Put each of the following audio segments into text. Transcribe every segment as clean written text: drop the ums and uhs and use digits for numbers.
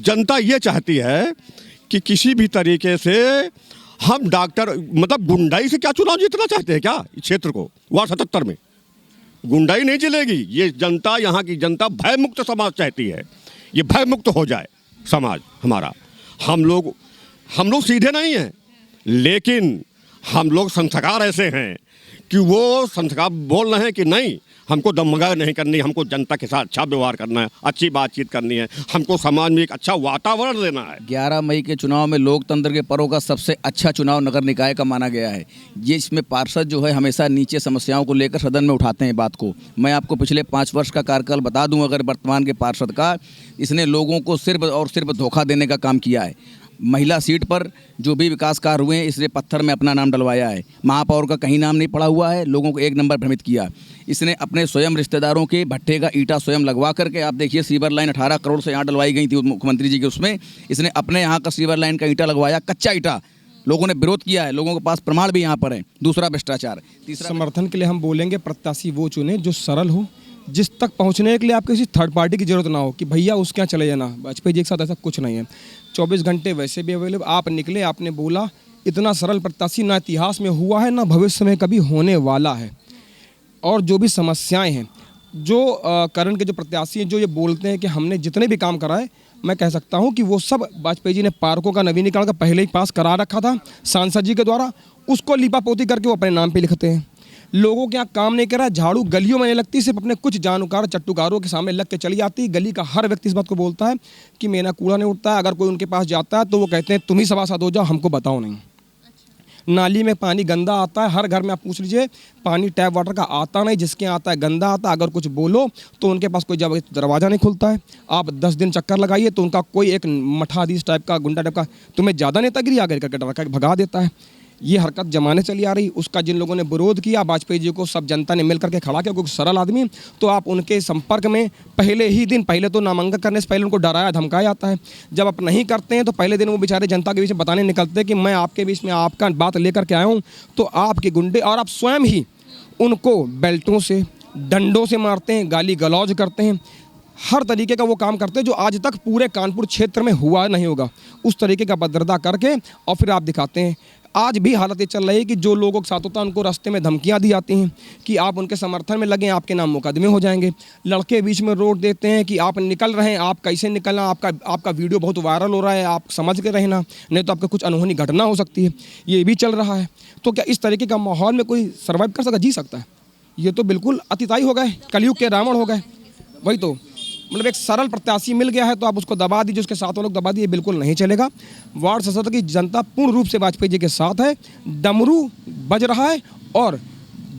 जनता ये चाहती है कि किसी भी तरीके से हम डॉक्टर मतलब गुंडाई से क्या चुनाव जीतना चाहते हैं क्या इस क्षेत्र को? वार्ड 77 में गुंडाई नहीं चलेगी। ये जनता, यहाँ की जनता भय मुक्त समाज चाहती है। ये भय मुक्त हो जाए समाज हमारा। हम लोग सीधे नहीं हैं, लेकिन हम लोग संस्कार ऐसे हैं कि वो संस्कार बोल रहे हैं कि नहीं, हमको दमगा नहीं करनी, हमको जनता के साथ अच्छा व्यवहार करना है, अच्छी बातचीत करनी है, हमको समाज में एक अच्छा वातावरण देना है। 11 मई के चुनाव में लोकतंत्र के पर्व का सबसे अच्छा चुनाव नगर निकाय का माना गया है। ये इसमें पार्षद जो है हमेशा नीचे समस्याओं को लेकर सदन में उठाते हैं बात को। मैं आपको पिछले 5 वर्ष का कार्यकाल बता दूं अगर वर्तमान के पार्षद का, इसने लोगों को सिर्फ और सिर्फ धोखा देने का काम किया है। महिला सीट पर जो भी विकास कार्य हुए हैं इसने पत्थर में अपना नाम डलवाया है। महापौर का कहीं नाम नहीं पड़ा हुआ है, लोगों को एक नंबर भ्रमित किया। इसने अपने स्वयं रिश्तेदारों के भट्टे का ईंटा स्वयं लगवा करके, आप देखिए सीवर लाइन 18 करोड़ से यहाँ डलवाई गई थी मुख्यमंत्री जी के, उसमें इसने अपने यहाँ का सीवर लाइन का ईंटा लगवाया, कच्चा ईंटा। लोगों ने विरोध किया है, लोगों के पास प्रमाण भी यहाँ पर है। दूसरा भ्रष्टाचार। तीसरा समर्थन के लिए हम बोलेंगे प्रत्याशी वो चुने जो सरल हो, जिस तक पहुंचने के लिए आपको किसी थर्ड पार्टी की जरूरत ना हो कि भैया उसके यहाँ चले जाना। वाजपेयी जी के साथ ऐसा कुछ नहीं है। 24 घंटे वैसे भी अवेलेबल। आप निकले, आपने बोला, इतना सरल प्रत्याशी ना इतिहास में हुआ है ना भविष्य में कभी होने वाला है। और जो भी समस्याएं हैं, जो करण के जो प्रत्याशी हैं जो ये बोलते हैं कि हमने जितने भी काम कराए, मैं कह सकता हूँ कि वो सब वाजपेयी जी ने पार्कों का नवीनीकरण का पहले ही पास करा रखा था सांसद जी के द्वारा। उसको लिपापोती करके वो अपने नाम पे लिखते हैं। लोगों के यहाँ काम नहीं करा, झाड़ू गलियों में नहीं लगती, सिर्फ अपने कुछ जानकार चट्टूकारों के सामने लग के चली जाती। गली का हर व्यक्ति इस बात को बोलता है कि मेरा कूड़ा नहीं उठता है। अगर कोई उनके पास जाता है तो वो कहते हैं तुम ही सभासद हो जाओ, हमको बताओ नहीं। नाली में पानी गंदा आता है, हर घर में आप पूछ लीजिए, पानी टैप वाटर का आता नहीं, जिसके आता है गंदा आता है। अगर कुछ बोलो तो उनके पास कोई जब दरवाज़ा नहीं खुलता है। आप 10 दिन चक्कर लगाइए तो उनका कोई एक मठाधीश टाइप का, गुंडा टाइप का, तुम्हें ज़्यादा नेतागिरी आगे करके डरा के भगा देता है। ये हरकत जमाने चली आ रही। उसका जिन लोगों ने विरोध किया, वाजपेयी जी को सब जनता ने मिल करके खड़ा किया, क्योंकि सरल आदमी, तो आप उनके संपर्क में पहले ही दिन, पहले तो नामांकन करने से पहले उनको डराया धमकाया जाता है। जब आप नहीं करते हैं तो पहले दिन वो बेचारे जनता के बीच में बताने निकलते हैं कि मैं आपके बीच में आपका बात लेकर के आया हूँ, तो आपके गुंडे और आप स्वयं ही उनको बेल्टों से, डंडों से मारते हैं, गाली गलौज करते हैं। हर तरीके का वो काम करते हैं जो आज तक पूरे कानपुर क्षेत्र में हुआ नहीं होगा। उस तरीके का बदरदा करके और फिर आप दिखाते हैं। आज भी हालत ये चल रही है कि जो लोगों के साथ होता है उनको रास्ते में धमकियां दी जाती हैं कि आप उनके समर्थन में लगें, आपके नाम मुकदमे हो जाएंगे। लड़के बीच में रोक देते हैं कि आप निकल रहे हैं, आप कैसे निकलना, आपका वीडियो बहुत वायरल हो रहा है, आप समझ के रहना, नहीं तो आपका कुछ अनहोनी घटना हो सकती है। ये भी चल रहा है। तो क्या इस तरीके का माहौल में कोई सर्वाइव कर सकता, जी सकता है? ये तो बिल्कुल अतिताई हो गए, कलयुग के रावण हो गए। वही तो मतलब एक सरल प्रत्याशी मिल गया है तो आप उसको दबा दीजिए, उसके साथ लोग दबा दिए, बिल्कुल नहीं चलेगा। वार्ड 77 की जनता पूर्ण रूप से वाजपेयी जी के साथ है। डमरू बज रहा है और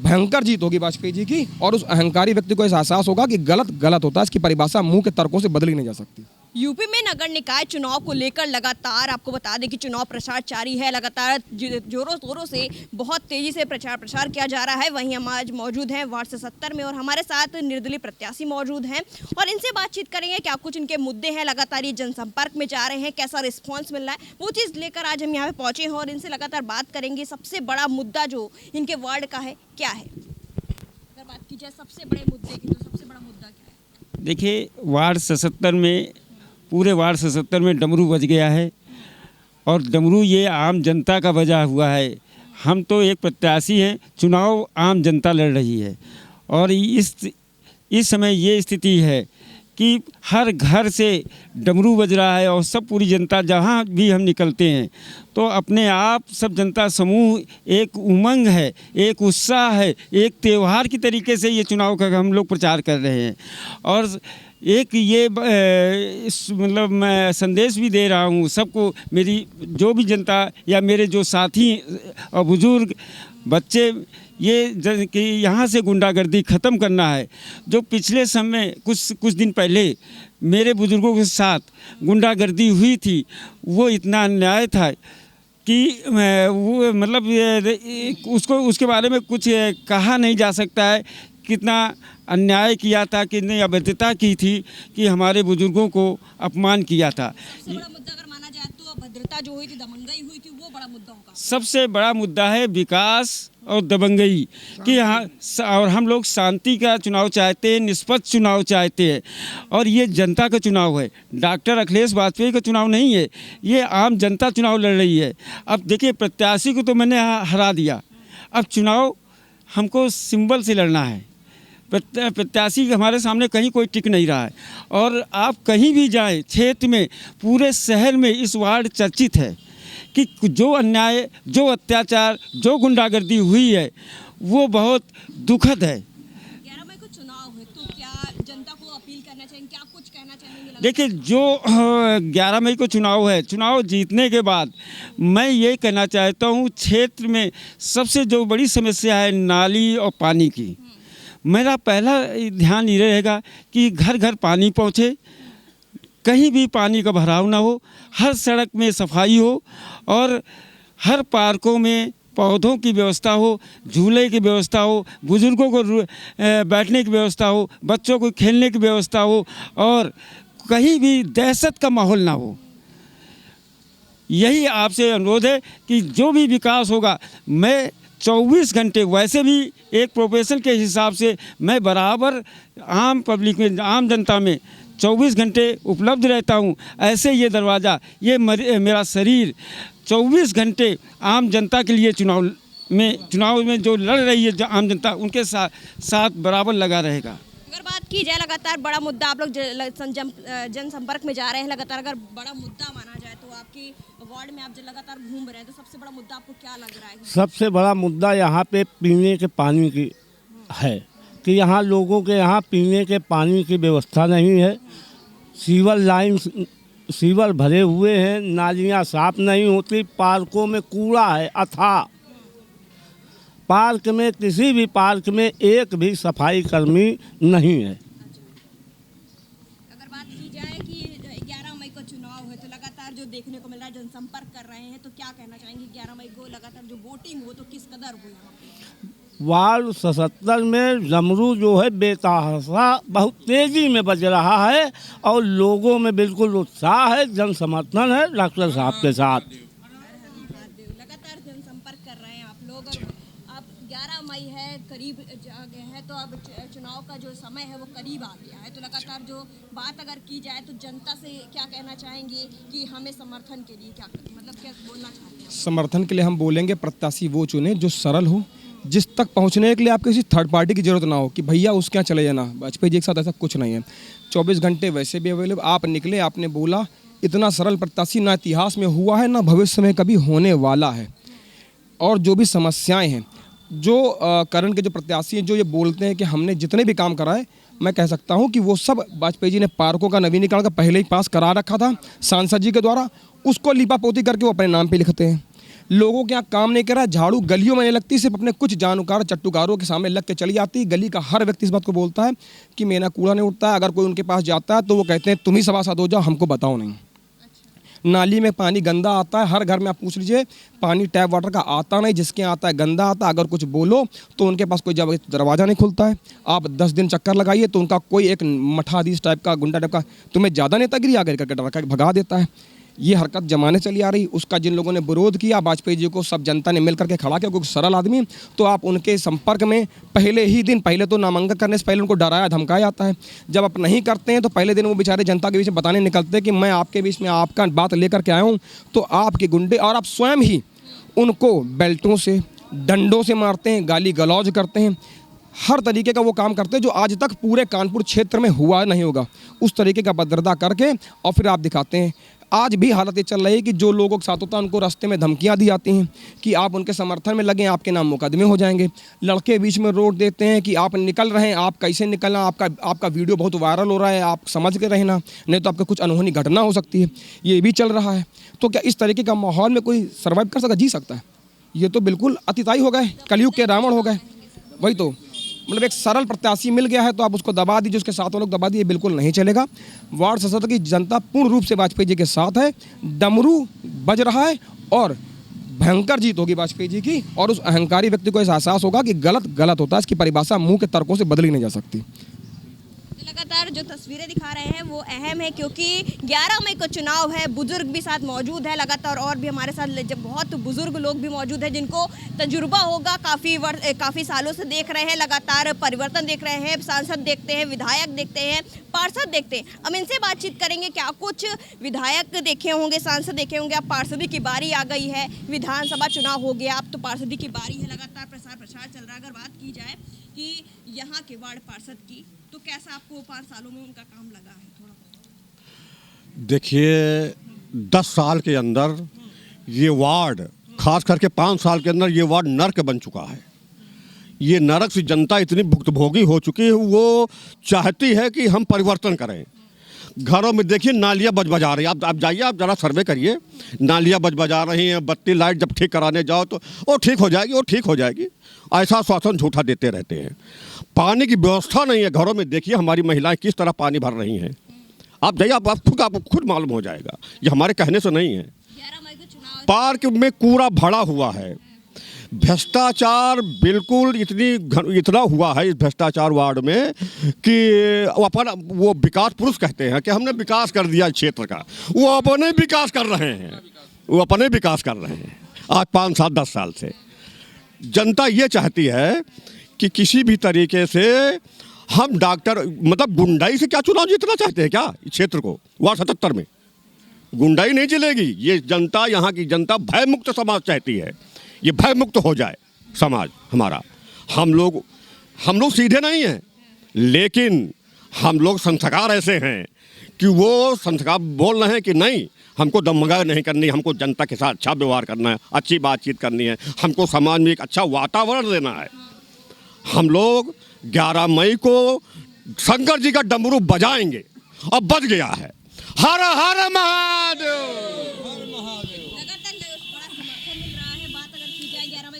भयंकर जीत होगी वाजपेयी जी की। और उस अहंकारी व्यक्ति को एहसास होगा कि गलत गलत होता है, इसकी परिभाषा मुंह के तर्कों से बदली नहीं जा सकती। यूपी में नगर निकाय चुनाव को लेकर लगातार आपको बता दें कि चुनाव प्रचार जारी है। लगातार जोरों शोरों से बहुत तेजी से प्रचार किया जा रहा है। वहीं हम आज मौजूद हैं वार्ड 77 में और हमारे साथ निर्दलीय प्रत्याशी मौजूद हैं और इनसे बातचीत करेंगे क्या कुछ इनके मुद्दे हैं। लगातार ये जनसंपर्क में जा रहे हैं, कैसा रिस्पॉन्स मिल रहा है, वो चीज़ लेकर आज हम यहाँ पे पहुँचे हैं और इनसे लगातार बात करेंगे। सबसे बड़ा मुद्दा जो इनके वार्ड का है क्या है, अगर बात की जाए सबसे बड़े मुद्दे की, तो सबसे बड़ा मुद्दा क्या है? देखिए, वार्ड 77 में, पूरे वार्ड 77 में डमरू बज गया है और डमरू ये आम जनता का बजा हुआ है। हम तो एक प्रत्याशी हैं, चुनाव आम जनता लड़ रही है और इस समय ये स्थिति है कि हर घर से डमरू बज रहा है और सब पूरी जनता, जहाँ भी हम निकलते हैं तो अपने आप सब जनता समूह, एक उमंग है, एक उत्साह है, एक त्यौहार की तरीके से ये चुनाव का हम लोग प्रचार कर रहे हैं। और एक ये मतलब मैं संदेश भी दे रहा हूँ सबको, मेरी जो भी जनता या मेरे जो साथी और बुजुर्ग बच्चे, ये कि यहाँ से गुंडागर्दी ख़त्म करना है। जो पिछले समय कुछ दिन पहले मेरे बुजुर्गों के साथ गुंडागर्दी हुई थी, वो इतना अन्याय था कि वो मतलब उसके बारे में कुछ कहा नहीं जा सकता है। कितना अन्याय किया था, कितनी अभद्रता की थी कि हमारे बुजुर्गों को अपमान किया था। सबसे बड़ा मुद्दा अगर माना जाए तो अभद्रता जो हुई थी, दबंगई हुई थी, वो बड़ा मुद्दा होगा। सबसे बड़ा मुद्दा है विकास और दबंगई कि और हम लोग शांति का चुनाव चाहते हैं, निष्पक्ष चुनाव चाहते हैं और ये जनता का चुनाव है। डॉक्टर अखिलेश वाजपेयी का चुनाव नहीं है, ये आम जनता चुनाव लड़ रही है। अब देखिए प्रत्याशी को तो मैंने हरा दिया, अब चुनाव हमको सिंबल से लड़ना है। प्रत्याशी हमारे सामने कहीं कोई टिक नहीं रहा है और आप कहीं भी जाएं क्षेत्र में, पूरे शहर में इस वार्ड चर्चित है कि जो अन्याय, जो अत्याचार, जो गुंडागर्दी हुई है वो बहुत दुखद है। 11 मई को चुनाव है तो क्या जनता को अपील करना चाहेंगे, क्या कुछ कहना चाहेंगे? देखिए जो 11 मई को चुनाव है, चुनाव जीतने के बाद मैं ये कहना चाहता हूँ क्षेत्र में सबसे जो बड़ी समस्या है नाली और पानी की, मेरा पहला ध्यान ये रहेगा कि घर घर पानी पहुँचे, कहीं भी पानी का भराव ना हो, हर सड़क में सफाई हो और हर पार्कों में पौधों की व्यवस्था हो, झूले की व्यवस्था हो, बुजुर्गों को बैठने की व्यवस्था हो, बच्चों को खेलने की व्यवस्था हो और कहीं भी दहशत का माहौल ना हो। यही आपसे अनुरोध है कि जो भी विकास होगा, मैं 24 घंटे, वैसे भी एक प्रोफेशन के हिसाब से मैं बराबर आम पब्लिक में, आम जनता में 24 घंटे उपलब्ध रहता हूँ। ऐसे ये दरवाज़ा, ये मेरा शरीर 24 घंटे आम जनता के लिए चुनाव में जो लड़ रही है आम जनता, उनके साथ बराबर लगा रहेगा। अगर बात की जाए लगातार बड़ा मुद्दा, आप लोग जनसंपर्क में जा रहे हैं लगातार, अगर बड़ा मुद्दा माना जाए तो आपकी वार्ड में आप जो लगातार घूम रहे हैं तो सबसे बड़ा मुद्दा आपको क्या लग रहा है? सबसे बड़ा मुद्दा यहाँ पे पीने के पानी की है कि यहाँ लोगों के यहाँ पीने के पानी की व्यवस्था नहीं है। सीवर भरे हुए हैं, नालियाँ साफ नहीं होती, पार्कों में कूड़ा है अथाह। पार्क में, किसी भी पार्क में एक भी सफाई कर्मी नहीं है। अगर बात की जाए कि 11 मई को चुनाव है तो लगातार जो देखने को मिल रहा है, जनसंपर्क कर रहे हैं, तो क्या कहना चाहेंगे? 11 मई को लगातार जो वोटिंग हो तो किस कदर हुई? वार्ड 77 में डमरू जो है बेतहाशा बहुत तेजी में बज रहा है और लोगों में बिल्कुल उत्साह है, जन समर्थन है डॉक्टर साहब के साथ। लगातार जनसंपर्क कर रहे हैं आप लोग। अब 11 मई है, करीब आ गए हैं, तो अब चुनाव का जो समय है वो करीब आ गया है, तो लगातार जो बात अगर की जाए तो जनता से क्या कहना चाहेंगे कि हमें समर्थन के लिए क्या बोलना चाहते हैं? समर्थन के लिए हम बोलेंगे प्रत्याशी वो चुने जो सरल हो, जिस तक पहुंचने के लिए आपको किसी थर्ड पार्टी की ज़रूरत ना हो कि भैया उसके यहाँ चले जाना। वाजपेयी जी के साथ ऐसा कुछ नहीं है, 24 घंटे वैसे भी अवेलेबल। आप निकले, आपने बोला, इतना सरल प्रत्याशी ना इतिहास में हुआ है ना भविष्य में कभी होने वाला है। और जो भी समस्याएं हैं, जो करण के जो प्रत्याशी हैं जो ये बोलते हैं कि हमने जितने भी काम कराए, मैं कह सकता हूँ कि वो सब वाजपेयी जी ने पार्कों का नवीनीकरण का पहले ही पास करा रखा था सांसद जी के द्वारा, उसको लिपापोती करके वो अपने नाम पे लिखते हैं। लोगों के यहाँ काम नहीं कर रहा, झाड़ू गलियों में नहीं लगती, सिर्फ अपने कुछ जानकार चट्टुकारों के सामने लग के चली जाती। गली का हर व्यक्ति इस बात को बोलता है कि मेरा कूड़ा नहीं उठता है। अगर कोई उनके पास जाता है तो वो कहते हैं तुम ही सभासद हो जाओ, हमको बताओ नहीं। नाली में पानी गंदा आता है, हर घर में आप पूछ लीजिए, पानी टैप वाटर का आता नहीं, जिसके यहाँ आता है गंदा आता है। अगर कुछ बोलो तो उनके पास कोई जब दरवाज़ा नहीं खुलता है। आप 10 दिन चक्कर लगाइए तो उनका कोई एक मठाधीश टाइप का, गुंडा टाइप का, तुम्हें ज़्यादा नेतागिरी आगे करके डरा के भगा देता है। ये हरकत जमाने चली आ रही, उसका जिन लोगों ने विरोध किया, वाजपेयी जी को सब जनता ने मिल करके खड़ा किया, क्योंकि सरल आदमी, तो आप उनके संपर्क में पहले ही दिन, पहले तो नामांकन करने से पहले उनको डराया धमकाया जाता है। जब आप नहीं करते हैं तो पहले दिन वो बेचारे जनता के बीच में बताने निकलते हैं कि मैं आपके बीच में आपका बात लेकर के आया हूँ, तो आपके गुंडे और आप स्वयं ही उनको बेल्टों से, डंडों से मारते हैं, गाली गलौज करते हैं, हर तरीके का वो काम करते हैं जो आज तक पूरे कानपुर क्षेत्र में हुआ नहीं होगा। उस तरीके का भद्रता करके और फिर आप दिखाते हैं। आज भी हालत ये चल रही है कि जो लोगों के साथ होता है उनको रास्ते में धमकियां दी जाती हैं कि आप उनके समर्थन में लगें, आपके नाम मुकदमे हो जाएंगे। लड़के बीच में रोक देते हैं कि आप निकल रहे हैं, आप कैसे निकलना, आपका वीडियो बहुत वायरल हो रहा है, आप समझ के रहना, नहीं तो आपको कुछ अनहोनी घटना हो सकती है। ये भी चल रहा है। तो क्या इस तरीके का माहौल में कोई सर्वाइव कर सकता, जी सकता है? ये तो बिल्कुल अतिताई हो गए, कलयुग के रावण हो गए। वही तो मतलब एक सरल प्रत्याशी मिल गया है तो आप उसको दबा दीजिए, उसके साथ वो लोग दबा दिए, बिल्कुल नहीं चलेगा। वार्ड 77 की जनता पूर्ण रूप से वाजपेयी जी के साथ है। डमरू बज रहा है और भयंकर जीत होगी वाजपेयी जी की, और उस अहंकारी व्यक्ति को एहसास होगा कि गलत गलत होता है, इसकी परिभाषा मुंह के तर्कों से बदली नहीं जा सकती। लगातार जो तस्वीरें दिखा रहे हैं वो अहम है, क्योंकि 11 मई को चुनाव है। बुजुर्ग भी साथ मौजूद है लगातार, और भी हमारे साथ जब बहुत बुजुर्ग लोग भी मौजूद हैं जिनको तजुर्बा होगा, काफ़ी सालों से देख रहे हैं, लगातार परिवर्तन देख रहे हैं, सांसद देखते हैं, विधायक देखते हैं, पार्षद देखते हैं। हम इनसे बातचीत करेंगे। क्या कुछ विधायक देखे होंगे, सांसद देखे होंगे, अब पार्षदी की बारी आ गई है, विधानसभा चुनाव हो गया, अब तो पार्षदी की बारी है, लगातार प्रचार चल रहा है। अगर बात की जाए कि यहाँ के वार्ड पार्षद की, तो कैसा आपको 5 सालों में उनका काम लगा है? थोड़ा देखिए, 10 साल के अंदर ये वार्ड, खास करके 5 साल के अंदर ये वार्ड नर्क बन चुका है। ये नरक से जनता इतनी भुक्तभोगी हो चुकी है, वो चाहती है कि हम परिवर्तन करें। घरों में देखिए नालियाँ बजा रही है, आप जाइए, आप ज़रा सर्वे करिए, नालियाँ बजा रही हैं। बत्ती लाइट जब ठीक कराने जाओ तो वो ठीक हो जाएगी, वो ठीक हो जाएगी, ऐसा आश्वासन झूठा देते रहते हैं। पानी की व्यवस्था नहीं है घरों में। देखिए हमारी महिलाएं किस तरह पानी भर रही हैं, आप जाइए, आपको खुद मालूम हो जाएगा, ये हमारे कहने से नहीं है। 11 मई को चुनाव, पार्क में कूड़ा भरा हुआ है, भ्रष्टाचार बिल्कुल इतना हुआ है इस भ्रष्टाचार वार्ड में कि वो विकास पुरुष कहते हैं कि हमने विकास कर दिया क्षेत्र का। वो अपने विकास कर रहे हैं, वो अपने विकास कर रहे हैं आज 5 साल 10 साल से। जनता ये चाहती है कि किसी भी तरीके से हम डॉक्टर, मतलब गुंडाई से क्या चुनाव जीतना चाहते हैं क्या इस क्षेत्र को? वार्ड 77 में गुंडाई नहीं चलेगी। ये जनता, यहाँ की जनता भय मुक्त समाज चाहती है। ये भय मुक्त हो जाए समाज हमारा। हम लोग सीधे नहीं हैं, लेकिन हम लोग संस्कार ऐसे हैं कि वो संस्कार बोल रहे हैं कि नहीं, हमको दमगाई नहीं करनी, हमको जनता के साथ अच्छा व्यवहार करना है, अच्छी बातचीत करनी है, हमको समाज में एक अच्छा वातावरण देना है। हम लोग 11 मई को शंकर जी का डमरू बजाएंगे, और बज गया है। हर हर महादेव।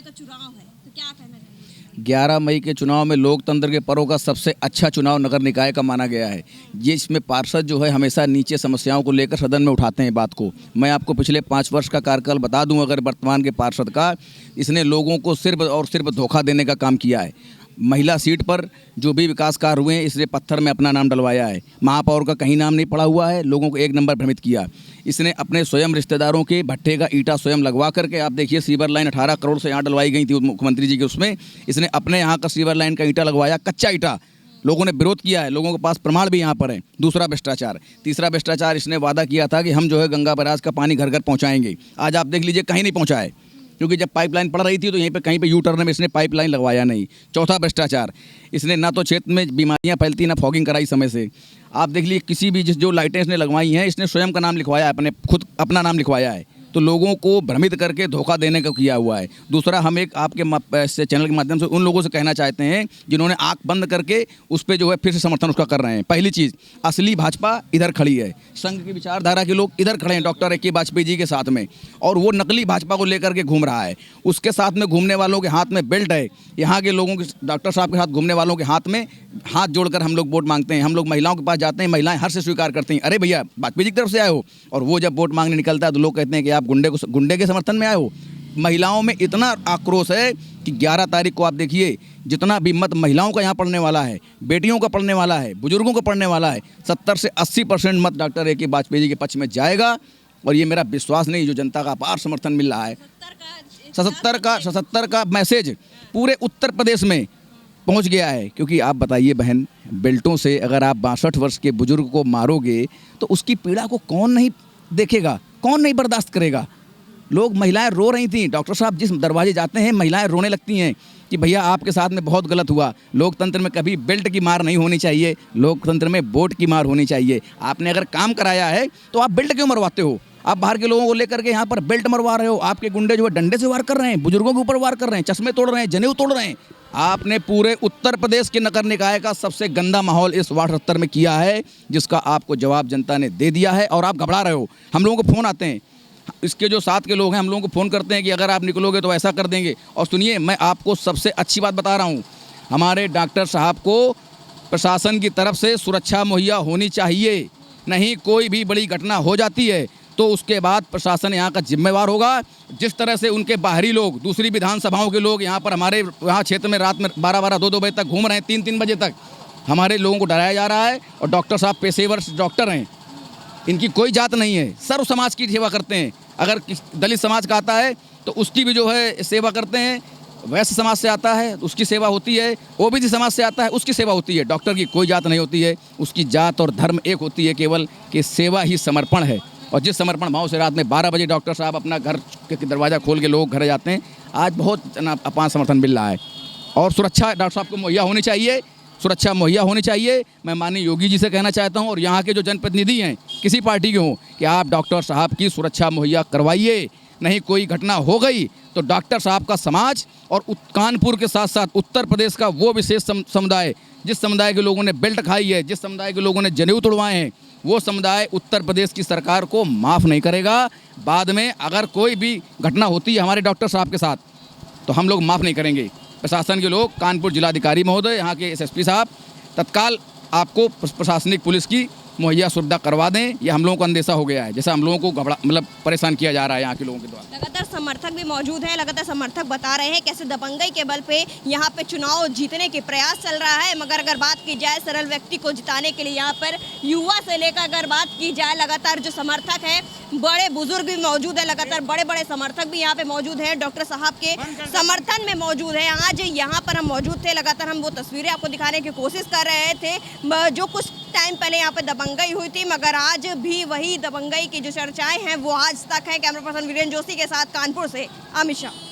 चुनाव है तो क्या कहना चाहिए? 11 मई के चुनाव में लोकतंत्र के पर्व का सबसे अच्छा चुनाव नगर निकाय का माना गया है। ये इसमें पार्षद जो है हमेशा नीचे समस्याओं को लेकर सदन में उठाते हैं बात को। मैं आपको पिछले 5 वर्ष का कार्यकाल बता दूं अगर वर्तमान के पार्षद का, इसने लोगों को सिर्फ और सिर्फ धोखा देने का काम किया है। महिला सीट पर जो भी विकास कार्य हुए हैं इसने पत्थर में अपना नाम डलवाया है। महापौर का कहीं नाम नहीं पड़ा हुआ है, लोगों को 1 नंबर भ्रमित किया। इसने अपने स्वयं रिश्तेदारों के भट्टे का ईंटा स्वयं लगवा करके, आप देखिए सीवर लाइन 18 करोड़ से यहाँ डलवाई गई थी मुख्यमंत्री जी के, उसमें इसने अपने यहाँ का सीवर लाइन का ईंटा लगवाया, कच्चा ईंटा। लोगों ने विरोध किया है, लोगों के पास प्रमाण भी यहाँ पर है। दूसरा भ्रष्टाचार। तीसरा भ्रष्टाचार, इसने वादा किया था कि हम जो है गंगा बैराज का पानी घर घर पहुँचाएंगे। आज आप देख लीजिए कहीं नहीं पहुँचा है, क्योंकि जब पाइपलाइन पड़ रही थी तो यहीं पे कहीं पे यू टर्न में इसने पाइपलाइन लगवाया नहीं। चौथा भ्रष्टाचार, इसने ना तो क्षेत्र में बीमारियां फैलती, ना फॉगिंग कराई समय से। आप देख लीजिए किसी भी जो लाइटें इसने लगवाई हैं, इसने स्वयं का नाम लिखवाया है, अपना नाम लिखवाया है। तो लोगों को भ्रमित करके धोखा देने का किया हुआ है। दूसरा, हम एक आपके चैनल के माध्यम से उन लोगों से कहना चाहते हैं जिन्होंने आंख बंद करके उस पर जो है फिर से समर्थन उसका कर रहे हैं। पहली चीज़, असली भाजपा इधर खड़ी है, संघ की विचारधारा के लोग इधर खड़े हैं डॉक्टर ए.के. वाजपेयी जी के साथ में, और वो नकली भाजपा को लेकर के घूम रहा है। उसके साथ में घूमने वालों के हाथ में बेल्ट है। यहाँ के लोगों के, डॉक्टर साहब के साथ घूमने वालों के हाथ में हाथ जोड़कर हम लोग वोट मांगते हैं। हम लोग महिलाओं के पास जाते हैं, महिलाएं हर से स्वीकार करती हैं, अरे भैया वाजपेयी जी की तरफ से आए हो। और वो जब वोट मांगने निकलता है तो लोग कहते हैं कि आप गुंडे के समर्थन में आए हो। महिलाओं में इतना आक्रोश है कि 11 तारीख को आप देखिए, जितना भी मत महिलाओं का यहाँ पड़ने वाला है, बेटियों का पड़ने वाला है, बुजुर्गों का पड़ने वाला है, 70 से 80% मत डॉक्टर ए.के. वाजपेयी जी के पक्ष में जाएगा। और ये मेरा विश्वास नहीं, जो जनता का अपार समर्थन मिल रहा है। 77 का मैसेज पूरे उत्तर प्रदेश में पहुंच गया है। क्योंकि आप बताइए बहन, बेल्टों से अगर आप 62 वर्ष के बुजुर्ग को मारोगे तो उसकी पीड़ा को कौन नहीं देखेगा, कौन नहीं बर्दाश्त करेगा। लोग, महिलाएं रो रही थी। डॉक्टर साहब जिस दरवाजे जाते हैं महिलाएं रोने लगती हैं कि भैया आपके साथ में बहुत गलत हुआ। लोकतंत्र में कभी बेल्ट की मार नहीं होनी चाहिए, लोकतंत्र में वोट की मार होनी चाहिए। आपने अगर काम कराया है तो आप बेल्ट क्यों मरवाते हो? आप बाहर के लोगों को लेकर के यहाँ पर बेल्ट मरवा रहे हो। आपके गुंडे जो है डंडे से वार कर रहे हैं, बुजुर्गों के ऊपर वार कर रहे हैं, चश्मे तोड़ रहे हैं, जनेऊ तोड़ रहे हैं। आपने पूरे उत्तर प्रदेश के नगर निकाय का सबसे गंदा माहौल इस वार्ड 77 में किया है, जिसका आपको जवाब जनता ने दे दिया है। और आप घबरा रहे हो। हम लोगों को फ़ोन आते हैं, इसके जो साथ के लोग हैं हम लोगों को फ़ोन करते हैं कि अगर आप निकलोगे तो ऐसा कर देंगे। और सुनिए, मैं आपको सबसे अच्छी बात बता रहा हूँ, हमारे डॉक्टर साहब को प्रशासन की तरफ से सुरक्षा मुहैया होनी चाहिए। नहीं, कोई भी बड़ी घटना हो जाती है तो उसके बाद प्रशासन यहाँ का जिम्मेवार होगा। जिस तरह से उनके बाहरी लोग, दूसरी विधानसभाओं के लोग यहाँ पर हमारे यहाँ क्षेत्र में रात में 12-12, 2-2 बजे तक घूम रहे हैं, 3-3 बजे तक, हमारे लोगों को डराया जा रहा है। और डॉक्टर साहब पेशेवर डॉक्टर हैं, इनकी कोई जात नहीं है, सर्व समाज की सेवा करते हैं। अगर दलित समाज का आता है तो उसकी भी जो है सेवा करते हैं, वैश्य समाज से आता है उसकी सेवा होती है, ओबीसी समाज से आता है उसकी सेवा होती है। डॉक्टर की कोई जात नहीं होती है, उसकी जात और धर्म एक होती है केवल, कि सेवा ही समर्पण है। और जिस समर्पण भाव से रात में 12 बजे डॉक्टर साहब अपना घर के दरवाज़ा खोल के लोग घर जाते हैं, आज बहुत अपार समर्थन मिल रहा है। और सुरक्षा डॉक्टर साहब को मुहैया होनी चाहिए, सुरक्षा मुहैया होनी चाहिए। मैं माननीय योगी जी से कहना चाहता हूं और यहाँ के जो जनप्रतिनिधि हैं किसी पार्टी के हों, कि आप डॉक्टर साहब की सुरक्षा मुहैया करवाइए। नहीं कोई घटना हो गई तो डॉक्टर साहब का समाज और कानपुर के साथ साथ उत्तर प्रदेश का वो विशेष समुदाय, जिस समुदाय के लोगों ने बेल्ट खाई है, जिस समुदाय के लोगों ने जनेऊ तोड़वाए हैं, वो समुदाय उत्तर प्रदेश की सरकार को माफ़ नहीं करेगा। बाद में अगर कोई भी घटना होती है हमारे डॉक्टर साहब के साथ तो हम लोग माफ़ नहीं करेंगे। प्रशासन के लोग, कानपुर जिलाधिकारी महोदय, यहाँ के एसएसपी साहब तत्काल आपको प्रशासनिक पुलिस की मुहैया सुविधा करवा दें। ये हम लोगों को अंदेशा हो गया है, जैसा हम लोगों को परेशान किया जा रहा है यहाँ के लोगों के द्वारा। लगातार समर्थक भी मौजूद हैं, लगातार समर्थक बता रहे हैं कैसे दबंगई के बल पे यहाँ पे चुनाव जीतने के प्रयास चल रहा है। मगर अगर बात की जाए सरल व्यक्ति को जिताने के लिए यहाँ पर युवा से लेकर अगर बात की जाए, लगातार जो समर्थक है, बड़े बुजुर्ग भी मौजूद है, लगातार बड़े बड़े समर्थक भी यहाँ पे मौजूद है, डॉक्टर साहब के समर्थन में मौजूद है। आज यहाँ पर हम मौजूद थे, लगातार हम वो तस्वीरें आपको दिखाने की कोशिश कर रहे थे जो कुछ टाइम पहले यहाँ पे दबंगई हुई थी, मगर आज भी वही दबंगई की जो चर्चाएं हैं वो आज तक है। कैमरा पर्सन वीरेंद्र जोशी के साथ कानपुर से अमित शाह।